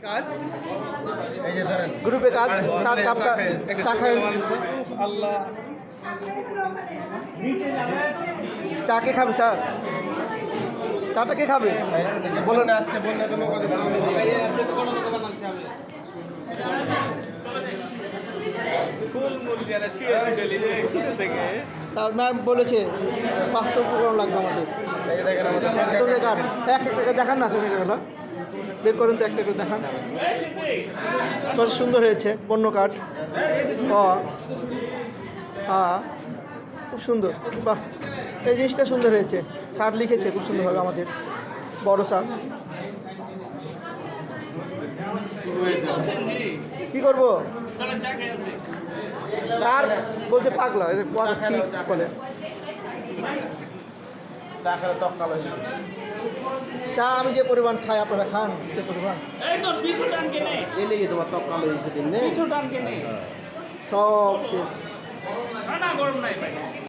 কাজ এই যে ধরেন গ্রুপে কাজ স্যার কাপটা চা খায় আল্লাহ চা কে খাবে স্যার চাটা কে খাবে বলে না আসছে বন্যা তো নৌকা স্যার ম্যাম বলেছে 5টা উপকরণ লাগবে আমাদের এই যে দেখেন আমাদের সঙ্গে কার্ড এক একটা দেখান না সঙ্গে কার্ডটা বের করেন তো একটা করে দেখান বেশ সুন্দর হয়েছে পণ্য কার্ড খুব সুন্দর বাহ এই জিনিসটা সুন্দর হয়েছে স্যার লিখেছে খুব সুন্দরভাবে আমাদের বড় স্যার কি করবো স্যার বলছে পাগলা বলে চা খেলে টক কালো চা আমি যে পরিমাণ খাই আপনারা খান সে পরিমাণ এই লেগে তোমার টক কালো হয়েছে দিন সব শেষ গরম নাই ভাই